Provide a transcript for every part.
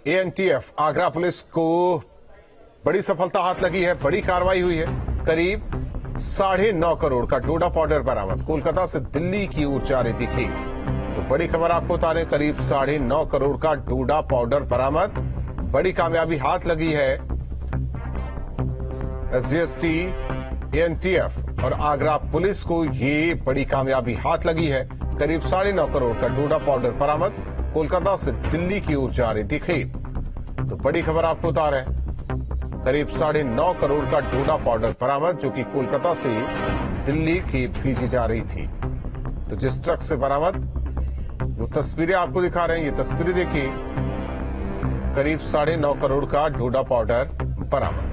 ANTF Agra police को बड़ी सफलता हाथ लगी है, बड़ी कार्रवाई हुई है। करीब 9.5 करोड़ का डोडा पाउडर बरामद, कोलकाता से दिल्ली की ओर जा रही थी खेप। तो बड़ी खबर आपको बता रहे, करीब 9.5 करोड़ का डोडा पाउडर बरामद, बड़ी कामयाबी हाथ लगी है। एसजीएसटी, एएनटीएफ और आगरा पुलिस को ये बड़ी कामयाबी हाथ लगी है। करीब 9.5 करोड़ का डोडा पाउडर बरामद, कोलकाता से दिल्ली की ओर जा रही थी खेप। तो बड़ी खबर आपको बता रहे हैं, करीब 9.5 करोड़ का डोडा पाउडर बरामद, जो कि कोलकाता से दिल्ली खेप भेजी जा रही थी। तो जिस ट्रक से बरामद, वो तस्वीरें आपको दिखा रहे हैं, ये तस्वीरें देखिए। करीब 9.5 करोड़ का डोडा पाउडर बरामद।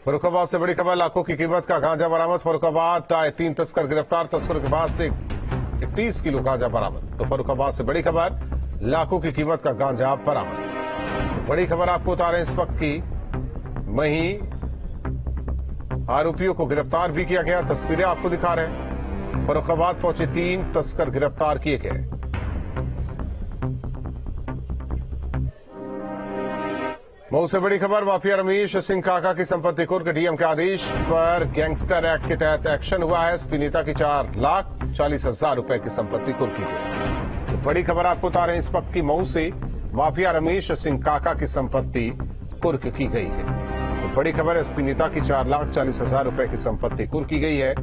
फर्रुखाबाद से बड़ी खबर, लाखों की कीमत का गांजा बरामद। फर्रुखाबाद आए 3 तस्कर गिरफ्तार, तस्करों के पास से 31 किलो गांजा बरामद। तो फर्रुखाबाद से बड़ी खबर, लाखों की कीमत का गांजा बरामद। बड़ी खबर आपको बता रहे हैं इस वक्त की, वहीं आरोपियों को गिरफ्तार भी किया गया, तस्वीरें आपको दिखा रहे हैं। फर्रुखाबाद पहुंचे 3 तस्कर गिरफ्तार किए गए। मऊ से बड़ी खबर, माफिया रमेश सिंह काका की संपत्ति कुर्क, डीएम के आदेश पर गैंगस्टर एक्ट के तहत एक्शन हुआ है। एसपी नेता की 4,40,000 रुपए की संपत्ति कुर्क की गई। तो बड़ी खबर आपको बता रहे हैं इस वक्त की, मऊ से माफिया रमेश सिंह काका की संपत्ति कुर्क की गई है। तो बड़ी खबर, एसपी नेता की 4,40,000 रुपए की संपत्ति कुर्क की गई है।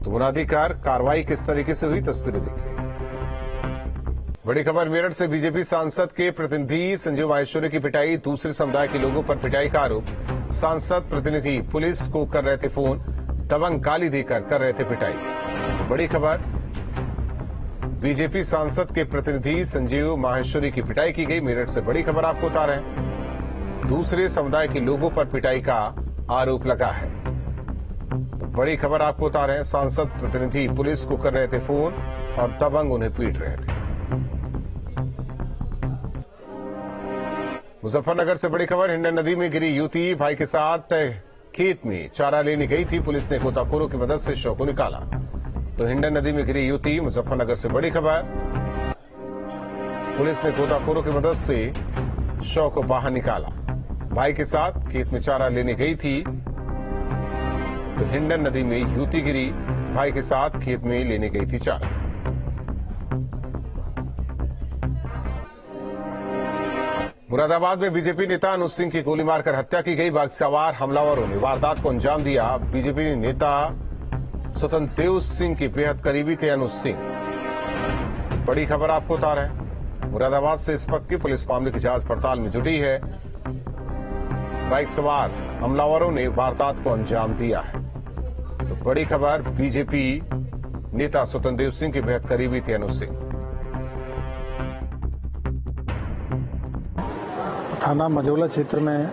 तो मुनादी कर कार्रवाई किस तरीके से हुई, तस्वीरें देखिए। बड़ी खबर, मेरठ से बीजेपी सांसद के प्रतिनिधि संजीव माहेश्वरी की पिटाई, दूसरे समुदाय के लोगों पर पिटाई का आरोप। सांसद प्रतिनिधि पुलिस को कर रहे थे फोन, दबंग गाली देकर कर रहे थे पिटाई। तो बड़ी खबर, बीजेपी सांसद के प्रतिनिधि संजीव माहेश्वरी की पिटाई की गई। मेरठ से बड़ी खबर आपको बता रहे हैं, दूसरे समुदाय के लोगों पर पिटाई का आरोप लगा है। तो बड़ी खबर आपको बता रहे हैं, सांसद प्रतिनिधि पुलिस को कर रहे थे फोन और दबंग उन्हें पीट रहे थे। मुजफ्फरनगर से बड़ी खबर, हिंडन नदी में गिरी युवती, भाई के साथ खेत में चारा लेने गई थी, पुलिस ने गोताखोरों की मदद से शव को निकाला। तो हिंडन नदी में गिरी युवती, मुजफ्फरनगर से बड़ी खबर, पुलिस ने गोताखोरों की मदद से शव को बाहर निकाला। भाई के साथ खेत में चारा लेने गई थी, तो हिंडन नदी में युवती गिरी, भाई के साथ खेत में लेने गई थी चारा। मुरादाबाद में बीजेपी नेता अनुज सिंह की गोली मारकर हत्या की गई, बाइक सवार हमलावरों ने वारदात को अंजाम दिया। बीजेपी नेता स्वतंत्र देव सिंह के बेहद करीबी थे अनुज सिंह। बड़ी खबर आपको बता रहे हैं, मुरादाबाद से इस वक्त की पुलिस मामले की जांच पड़ताल में जुटी है। बाइक सवार हमलावरों ने वारदात को अंजाम दिया है। तो बड़ी खबर, बीजेपी नेता स्वतंत्र देव सिंह के बेहद करीबी थे अनुज सिंह। थाना मझौला क्षेत्र में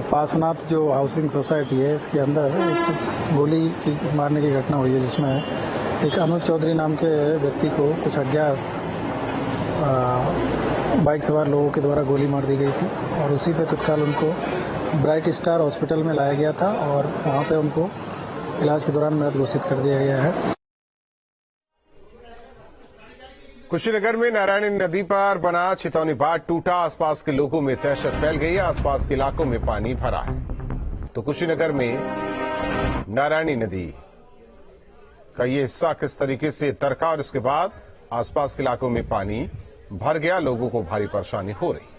पासनाथ जो हाउसिंग सोसाइटी है, इसके अंदर एक गोली की मारने की घटना हुई है, जिसमें एक अनुज चौधरी नाम के व्यक्ति को कुछ अज्ञात बाइक सवार लोगों के द्वारा गोली मार दी गई थी और उसी पे तत्काल उनको ब्राइट स्टार हॉस्पिटल में लाया गया था और वहाँ पे उनको इलाज के दौरान मृत घोषित कर दिया गया है। कुशीनगर में नारायणी नदी पर बना चितौनी बांध टूटा, आसपास के लोगों में दहशत फैल गई है, आसपास के इलाकों में पानी भरा है। तो कुशीनगर में नारायणी नदी का ये हिस्सा किस तरीके से तरका और उसके बाद आसपास के इलाकों में पानी भर गया, लोगों को भारी परेशानी हो रही है।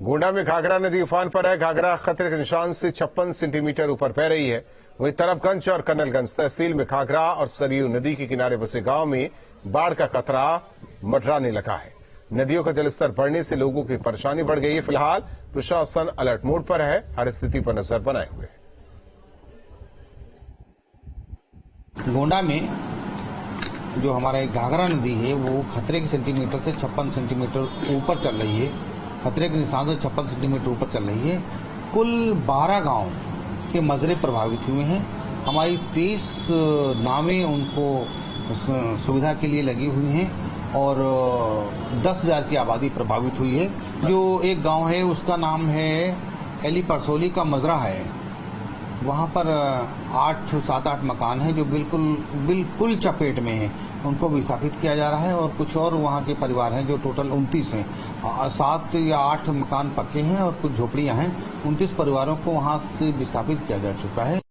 गोंडा में घाघरा नदी उफान पर है, घाघरा खतरे के निशान से 56 सेंटीमीटर ऊपर बह रही है। वहीं तरफगंज और कन्नलगंज तहसील में घाघरा और सरयू नदी के किनारे बसे गांव में बाढ़ का खतरा मंडराने लगा है। नदियों का जलस्तर बढ़ने से लोगों की परेशानी बढ़ गई है। फिलहाल प्रशासन अलर्ट मोड पर है, हर स्थिति पर नजर बनाए हुए है। गोंडा में जो हमारा घाघरा नदी है वो खतरे के सेंटीमीटर से 56 सेंटीमीटर ऊपर चल रही है, खतरे के निशान से 56 सेंटीमीटर ऊपर चल रही है। कुल 12 गांव के मजरे प्रभावित हुए हैं। हमारी 23 नावें उनको सुविधा के लिए लगी हुई हैं और 10,000 की आबादी प्रभावित हुई है। जो एक गांव है उसका नाम है एली परसोली का मजरा है, वहाँ पर 7-8 मकान हैं जो बिल्कुल चपेट में हैं। उनको विस्थापित किया जा रहा है और कुछ और वहाँ के परिवार हैं जो टोटल 29 हैं। 7 या 8 मकान पक्के हैं और कुछ झोपड़ियाँ हैं। 29 परिवारों को वहाँ से विस्थापित किया जा चुका है।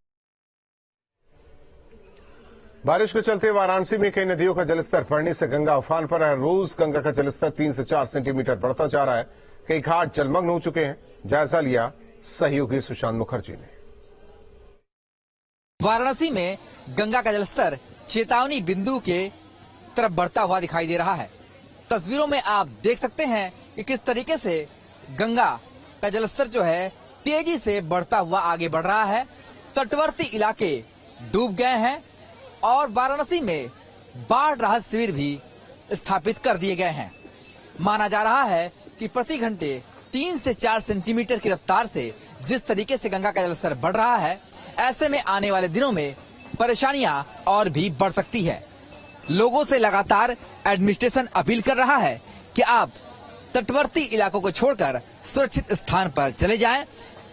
बारिश के चलते वाराणसी में कई नदियों का जलस्तर बढ़ने से गंगा उफान पर है। रोज गंगा का जलस्तर 3 से 4 सेंटीमीटर बढ़ता जा रहा है। कई घाट जलमग्न हो चुके हैं। जायजा लिया सहयोगी सुशांत मुखर्जी ने। वाराणसी में गंगा का जलस्तर चेतावनी बिंदु के तरफ बढ़ता हुआ दिखाई दे रहा है। तस्वीरों में आप देख सकते हैं कि किस तरीके से गंगा का जलस्तर जो है तेजी से बढ़ता हुआ आगे बढ़ रहा है। तटवर्ती इलाके डूब गए हैं और वाराणसी में बाढ़ राहत शिविर भी स्थापित कर दिए गए हैं। माना जा रहा है कि प्रति घंटे 3 से 4 सेंटीमीटर की रफ्तार से जिस तरीके से गंगा का जलस्तर बढ़ रहा है, ऐसे में आने वाले दिनों में परेशानियां और भी बढ़ सकती है। लोगों से लगातार एडमिनिस्ट्रेशन अपील कर रहा है कि आप तटवर्ती इलाकों को छोड़कर सुरक्षित स्थान पर चले जाएं,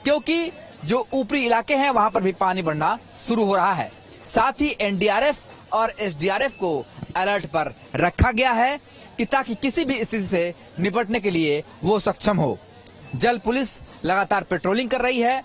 क्योंकि जो ऊपरी इलाके हैं वहां पर भी पानी बढ़ना शुरू हो रहा है। साथ ही एनडीआरएफ और एसडीआरएफ को अलर्ट पर रखा गया है कि ताकि किसी भी स्थिति से निपटने के लिए वो सक्षम हो। जल पुलिस लगातार पेट्रोलिंग कर रही है।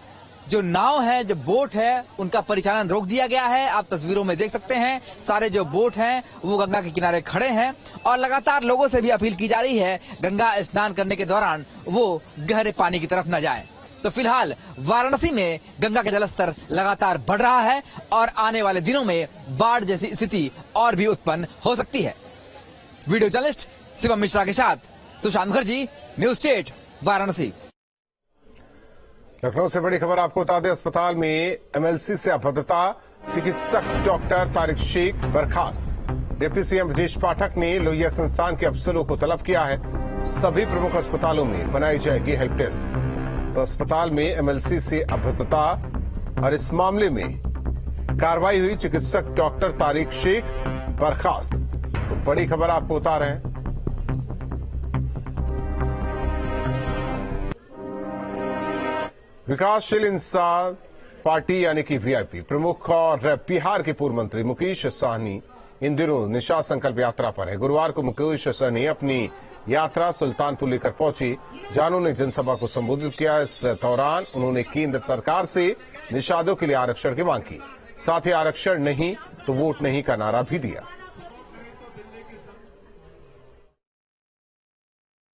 जो नाव है, जो बोट है, उनका परिचालन रोक दिया गया है। आप तस्वीरों में देख सकते हैं सारे जो बोट हैं वो गंगा के किनारे खड़े हैं और लगातार लोगों से भी अपील की जा रही है गंगा स्नान करने के दौरान वो गहरे पानी की तरफ न जाएं। तो फिलहाल वाराणसी में गंगा का जलस्तर लगातार बढ़ रहा है और आने वाले दिनों में बाढ़ जैसी स्थिति और भी उत्पन्न हो सकती है। वीडियो जर्नलिस्ट शिवम मिश्रा के साथ सुशांत मुखर्जी, न्यूज स्टेट, वाराणसी। लखनऊ से बड़ी खबर आपको बता दें, अस्पताल में एमएलसी से अभद्रता, चिकित्सक डॉक्टर तारिक शेख बर्खास्त। डिप्टी सीएम ब्रजेश पाठक ने लोहिया संस्थान के अफसरों को तलब किया है, सभी प्रमुख अस्पतालों में बनाई जाएगी हेल्प डेस्क। तो अस्पताल में एमएलसी से अभद्रता और इस मामले में कार्रवाई हुई, चिकित्सक डॉक्टर तारिक शेख बर्खास्त। तो बड़ी खबर आपको बता रहे हैं। विकासशील इंसान पार्टी यानी कि वीआईपी प्रमुख और बिहार के पूर्व मंत्री मुकेश सहनी इन दिनों निशा संकल्प यात्रा पर है। गुरुवार को मुकेश सहनी अपनी यात्रा सुल्तानपुर लेकर पहुंची। जानू ने जनसभा को संबोधित किया। इस दौरान उन्होंने केंद्र सरकार से निषादों के लिए आरक्षण की मांग की। साथ ही आरक्षण नहीं तो वोट नहीं का नारा भी दिया।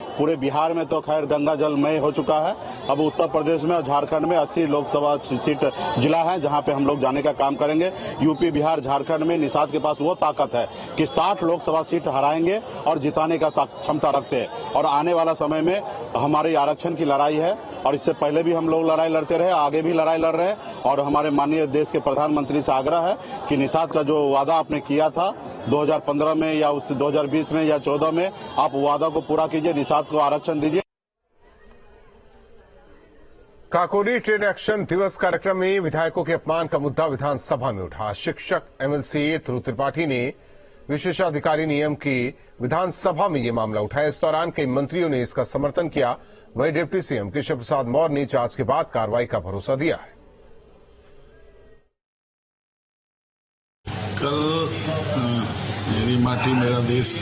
पूरे बिहार में तो खैर गंगा जलमय हो चुका है। अब उत्तर प्रदेश में और झारखंड में 80 लोकसभा सीट जिला है जहां पे हम लोग जाने का काम करेंगे। यूपी, बिहार, झारखंड में निषाद के पास वो ताकत है कि 60 लोकसभा सीट हराएंगे और जिताने का क्षमता रखते हैं। और आने वाला समय में हमारी आरक्षण की लड़ाई है और इससे पहले भी हम लोग लड़ाई लड़ते रहे, आगे भी लड़ाई लड़ रहे हैं। और हमारे माननीय देश के प्रधानमंत्री से आग्रह है कि निषाद का जो वादा आपने किया था 2015 में या उस 2020 में या 14 में, आप वादा को पूरा कीजिए, निषाद को आरक्षण दीजिए। काकोरी ट्रेड एक्शन दिवस कार्यक्रम में विधायकों के अपमान का मुद्दा विधानसभा में उठा। शिक्षक एमएलसी ध्रुव त्रिपाठी ने विशेषाधिकारी नियम की विधानसभा में यह मामला उठाया। इस दौरान कई मंत्रियों ने इसका समर्थन किया। वहीं डिप्टी सीएम केशव प्रसाद मौर्य ने जांच के बाद कार्रवाई का भरोसा दिया है। कल मेरी माटी मेरा देश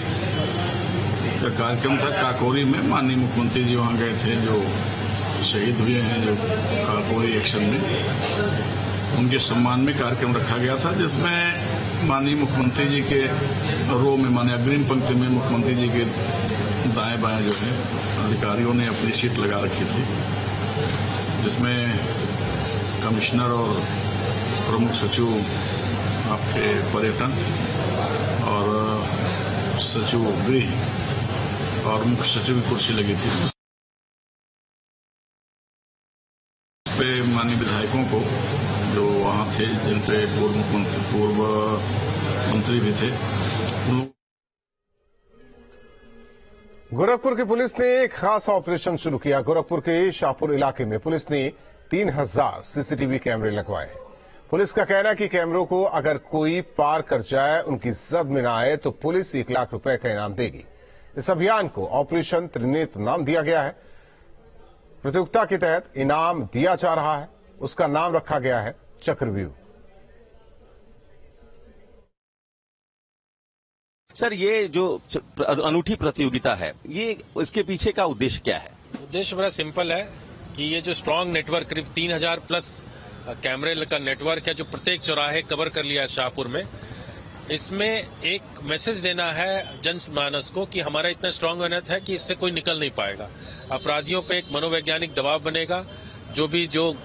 का कार्यक्रम था काकोरी में। माननीय मुख्यमंत्री जी वहां गए थे, जो शहीद हुए हैं जो काकोरी एक्शन में, उनके सम्मान में कार्यक्रम रखा गया था, जिसमें माननीय मुख्यमंत्री जी के रो में, माने अग्रिम पंक्ति में मुख्यमंत्री जी के दाएं बाएं जो है अधिकारियों ने अपनी सीट लगा रखी थी, जिसमें कमिश्नर और प्रमुख सचिव आपके पर्यटन और सचिव गृह और मुख्य सचिव की कुर्सी लगी थी। उस पे माननीय विधायकों को जो वहां थे, जिन पे पूर्व मंत्री भी थे, गोरखपुर की पुलिस ने एक खास ऑपरेशन शुरू किया। गोरखपुर के शाहपुर इलाके में पुलिस ने 3000 सीसीटीवी कैमरे लगवाए हैं। पुलिस का कहना है कि कैमरों को अगर कोई पार कर जाए, उनकी जद में न आए, तो पुलिस 1 लाख रुपए का इनाम देगी। इस अभियान को ऑपरेशन त्रिनेत्र नाम दिया गया है। प्रतियोगिता के तहत इनाम दिया जा रहा है, उसका नाम रखा गया है चक्रव्यूह। सर, ये जो अनूठी प्रतियोगिता है, ये इसके पीछे का उद्देश्य क्या है? उद्देश्य बड़ा सिंपल है कि ये जो स्ट्रांग नेटवर्क करीब 3000 प्लस कैमरे का नेटवर्क है जो प्रत्येक चौराहे कवर कर लिया है शाहपुर में, इसमें एक मैसेज देना है जनमानस को कि हमारा इतना स्ट्रांग यूनिट है कि इससे कोई निकल नहीं पाएगा। अपराधियों पे एक मनोवैज्ञानिक दबाव बनेगा, जो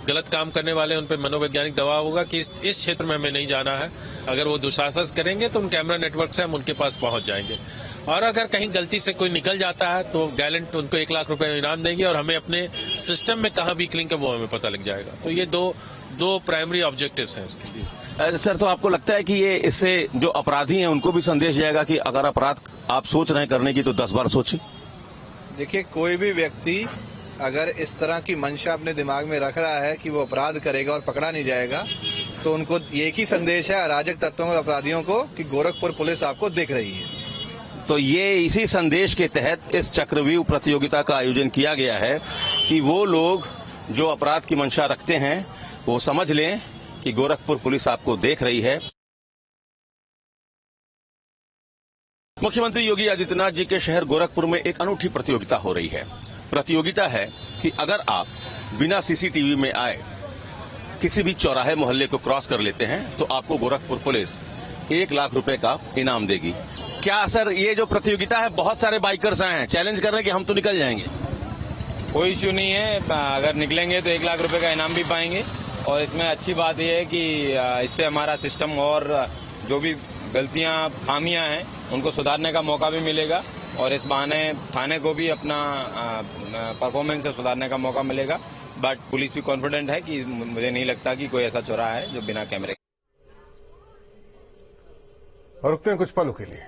गलत काम करने वाले हैं उन पे मनोवैज्ञानिक दबाव होगा कि इस क्षेत्र में हमें नहीं जाना है। अगर वो दुशासन करेंगे तो उन कैमरा नेटवर्क से हम उनके पास पहुंच जाएंगे, और अगर कहीं गलती से कोई निकल जाता है तो गैलेंट उनको 1 लाख रुपए इनाम देंगे, और हमें अपने सिस्टम में कहाँ वीक लिंक है वो हमें पता लग जाएगा। तो ये दो प्राइमरी ऑब्जेक्टिव्स हैं इसके। सर, तो आपको लगता है कि ये इससे जो अपराधी हैं उनको भी संदेश जाएगा कि अगर अपराध आप सोच रहे हैं करने की तो 10 बार सोचें? देखिए, कोई भी व्यक्ति अगर इस तरह की मंशा अपने दिमाग में रख रहा है कि वो अपराध करेगा और पकड़ा नहीं जाएगा, तो उनको एक ही संदेश है अराजक तत्वों और अपराधियों को कि गोरखपुर पुलिस आपको देख रही है। तो ये इसी संदेश के तहत इस चक्रव्यूह प्रतियोगिता का आयोजन किया गया है कि वो लोग जो अपराध की मंशा रखते हैं वो समझ लें कि गोरखपुर पुलिस आपको देख रही है। मुख्यमंत्री योगी आदित्यनाथ जी के शहर गोरखपुर में एक अनूठी प्रतियोगिता हो रही है। प्रतियोगिता है कि अगर आप बिना सीसीटीवी में आए किसी भी चौराहे मोहल्ले को क्रॉस कर लेते हैं तो आपको गोरखपुर पुलिस 1 लाख रुपए का इनाम देगी। क्या सर, ये जो प्रतियोगिता है, बहुत सारे बाइकर्स आए हैं, चैलेंज कर रहे हैं कि हम तो निकल जाएंगे? कोई इश्यू नहीं है, अगर निकलेंगे तो 1 लाख रुपए का इनाम भी पाएंगे। और इसमें अच्छी बात यह है कि इससे हमारा सिस्टम और जो भी गलतियां, खामियां हैं, उनको सुधारने का मौका भी मिलेगा, और इस बहाने थाने को भी अपना परफॉर्मेंस से सुधारने का मौका मिलेगा। बट पुलिस भी कॉन्फिडेंट है कि मुझे नहीं लगता कि कोई ऐसा चौराहा है जो बिना कैमरे। और रुकते हैं कुछ पलों के लिए।